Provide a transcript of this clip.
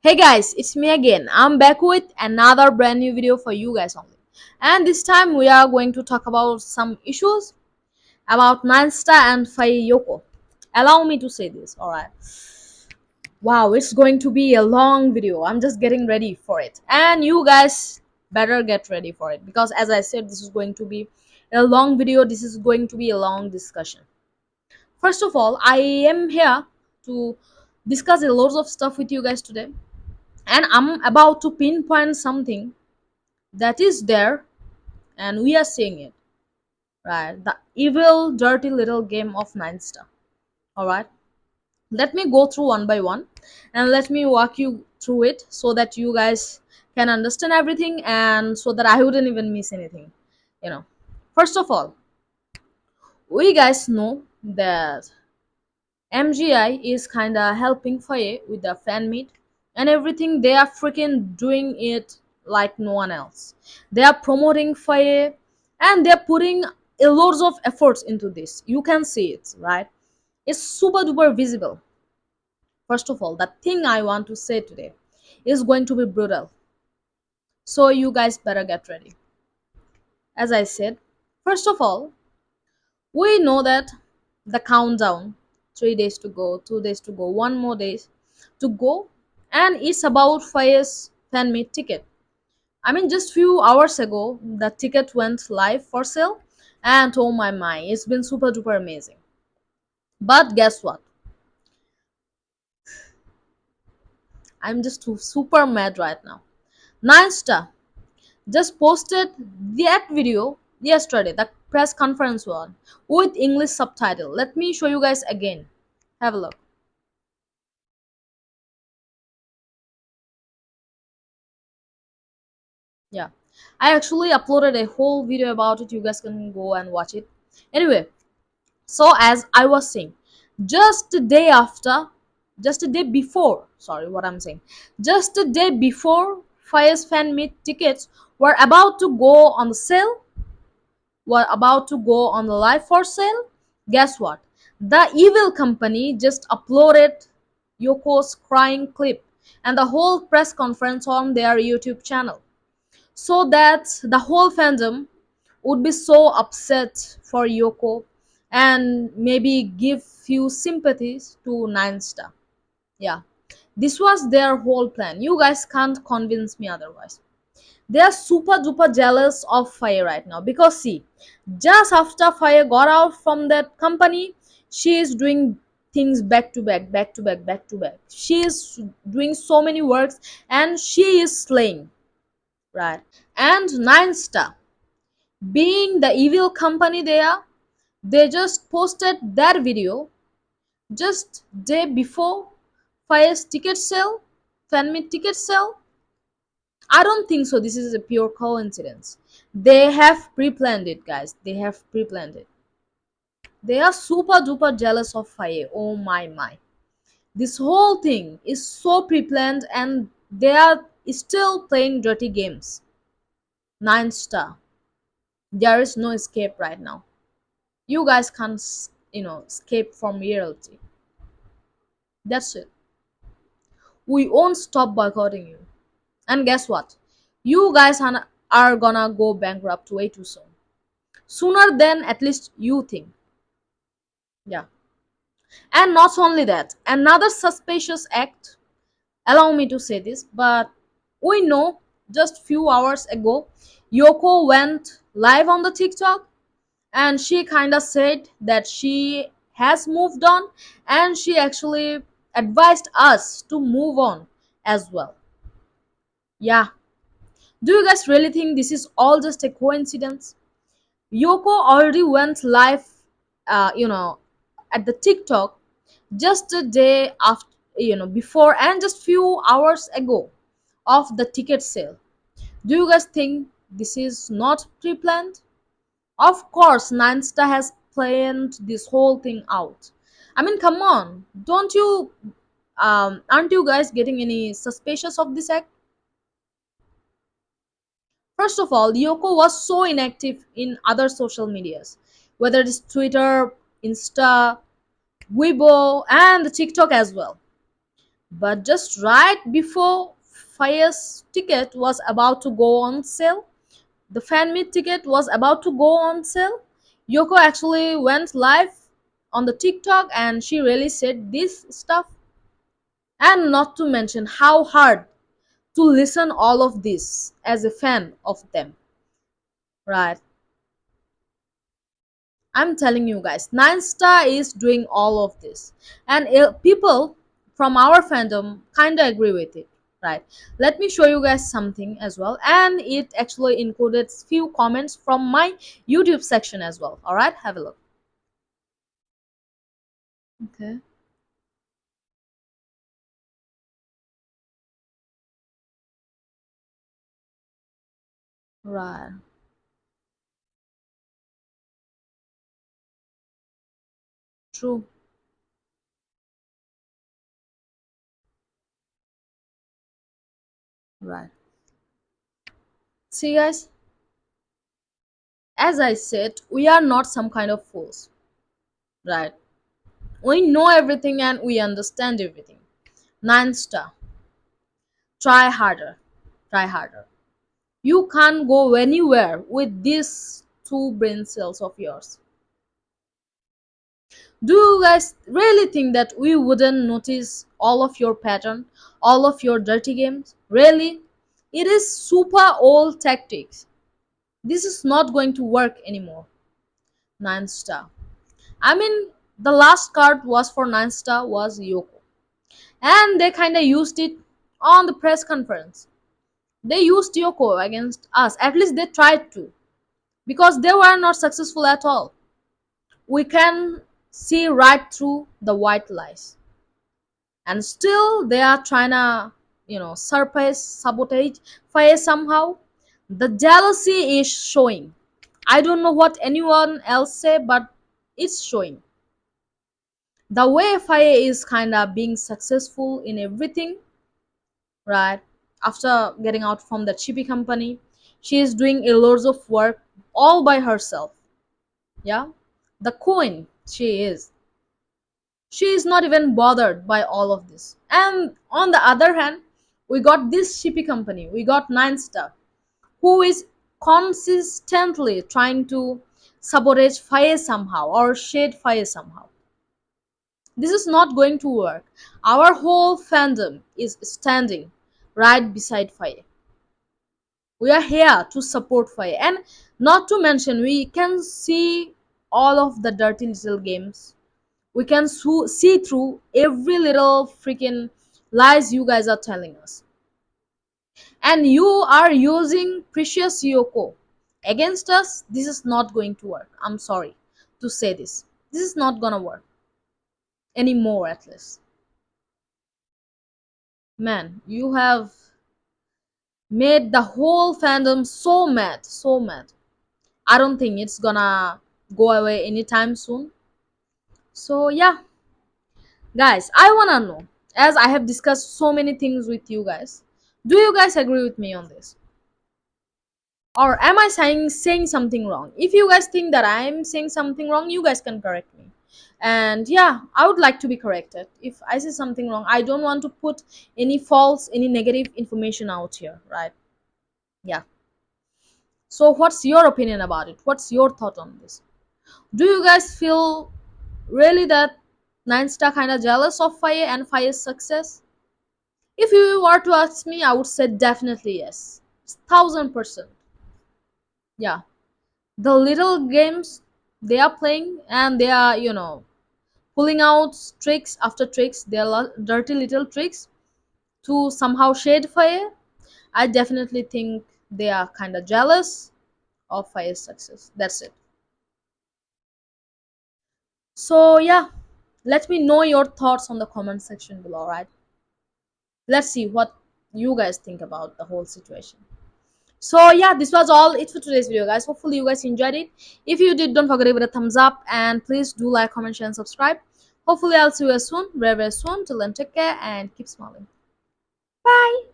Hey guys, it's me again. I'm back with another brand new video for you guys only. And this time we are going to talk about some issues about Nansta and Faye Yoko. Allow me to say this, alright? Wow, it's going to be a long video. I'm just getting ready for it. And you guys better get ready for it because as I said, this is going to be a long video. This is going to be a long discussion. First of all, I am here to discuss a lot of stuff with you guys today, and I'm about to pinpoint something that is there and we are seeing it, right? The evil dirty little game of Ninesta. All right, let me go through one by one and let me walk you through it so that you guys can understand everything and so that I wouldn't even miss anything, you know. First of all, we guys know that MGI is kind of helping Faye with the fan meet and everything. They are freaking doing it like no one else. They are promoting Faye and they are putting a lots of efforts into this. You can see it, right? It's super duper visible. First of all, the thing I want to say today is going to be brutal. So you guys better get ready. As I said, first of all, we know that the countdown, 3 days to go, 2 days to go, one more day to go, and it's about Faye's fan meet ticket. I mean, just few hours ago, the ticket went live for sale, and oh my, it's been super duper amazing. But guess what? I'm just super mad right now. Ninesta just posted that video yesterday, the press conference one, with English subtitle. Let me show you guys again. Have a look. Yeah, I actually uploaded a whole video about it. You guys can go and watch it. Anyway, so as I was saying, just a day after, just a day before, sorry, what I'm saying, just a day before Fire's fan meet tickets were about to go on the sale, were about to go on the live for sale. Guess what? The evil company just uploaded Yoko's crying clip and the whole press conference on their YouTube channel so that the whole fandom would be so upset for Yoko and maybe give few sympathies to Ninesta. Yeah, this was their whole plan. You guys can't convince me otherwise. They are super duper jealous of Fire right now because see, just after Fire got out from that company, she is doing things back to back, back to back, back to back. She is doing so many works and she is slaying, right? And Ninesta, being the evil company they are, they just posted that video just day before Fire's ticket sale, fan meet ticket sale. I don't think so. This is a pure coincidence. They have pre-planned it, guys. They have pre-planned it. They are super duper jealous of Fire. Oh my. This whole thing is so pre-planned and they are still playing dirty games. Ninesta. There is no escape right now. You guys can't, escape from reality. That's it. We won't stop boycotting you. And guess what? You guys are gonna go bankrupt way too soon. Sooner than at least you think. Yeah. And not only that, another suspicious act, allow me to say this, but we know just few hours ago, Yoko went live on the TikTok and she kind of said that she has moved on and she actually advised us to move on as well. Yeah, do you guys really think this is all just a coincidence? Yoko already went live, at the TikTok just a day after, before and just few hours ago of the ticket sale. Do you guys think this is not pre-planned? Of course, Ninesta has planned this whole thing out. I mean, come on, don't you? Aren't you guys getting any suspicious of this act? First of all, Yoko was so inactive in other social medias, whether it's Twitter, Insta, Weibo, and TikTok as well. But just right before Fire's ticket was about to go on sale, the fan meet ticket was about to go on sale, Yoko actually went live on the TikTok and she really said this stuff. And not to mention how hard to listen all of this as a fan of them, right? I'm telling you guys, Nine Star is doing all of this, and people from our fandom kind of agree with it, right? Let me show you guys something as well, and it actually included few comments from my YouTube section as well. All right, have a look. Okay, right, true, right. See, guys, as I said, we are not some kind of fools, right? We know everything and we understand everything. Nine Star, try harder, try harder. You can't go anywhere with these two brain cells of yours. Do you guys really think that we wouldn't notice all of your pattern, all of your dirty games? Really? It is super old tactics. This is not going to work anymore. Nine Star. I mean, the last card was for Nine Star was Yoko. And they kinda used it on the press conference. They used Yoko against us. At least they tried to. Because they were not successful at all. We can see right through the white lies, and still they are trying to surpass, sabotage fire somehow. The jealousy is showing. I don't know what anyone else say, but it's showing. The way fire is kind of being successful in everything, right? After getting out from the chippy company, she is doing a loads of work all by herself. Yeah, the queen she is. She is not even bothered by all of this. And on the other hand, we got this shippy company, we got Nine Star, who is consistently trying to sabotage fire somehow or shade fire somehow. This is not going to work. Our whole fandom is standing right beside fire. We are here to support fire, and not to mention we can see all of the dirty little games. We can see through every little freaking lies you guys are telling us, and you are using precious Yoko against us. This is not going to work. I'm sorry to say this. This is not gonna work anymore, at least. Man, you have made the whole fandom so mad, so mad. I don't think it's gonna go away anytime soon. So yeah, guys, I wanna know, as I have discussed so many things with you guys, do you guys agree with me on this? Or am I saying something wrong? If you guys think that I'm saying something wrong, you guys can correct me. And yeah, I would like to be corrected. If I say something wrong, I don't want to put any false, any negative information out here, right? Yeah. So what's your opinion about it? What's your thought on this? Do you guys feel really that Nine Star kind of jealous of Fire and Fire's success? If you were to ask me, I would say definitely yes. 1000%. Yeah. The little games they are playing, and they are, pulling out tricks after tricks, their dirty little tricks to somehow shade Fire. I definitely think they are kind of jealous of Fire's success. That's it. So, yeah, let me know your thoughts on the comment section below, right? Let's see what you guys think about the whole situation. So yeah, this was all it for today's video, guys. Hopefully you guys enjoyed it. If you did, don't forget to give it a thumbs up, and please do like, comment, share, and subscribe. Hopefully I'll see you soon, very soon. Till then, take care and keep smiling. Bye.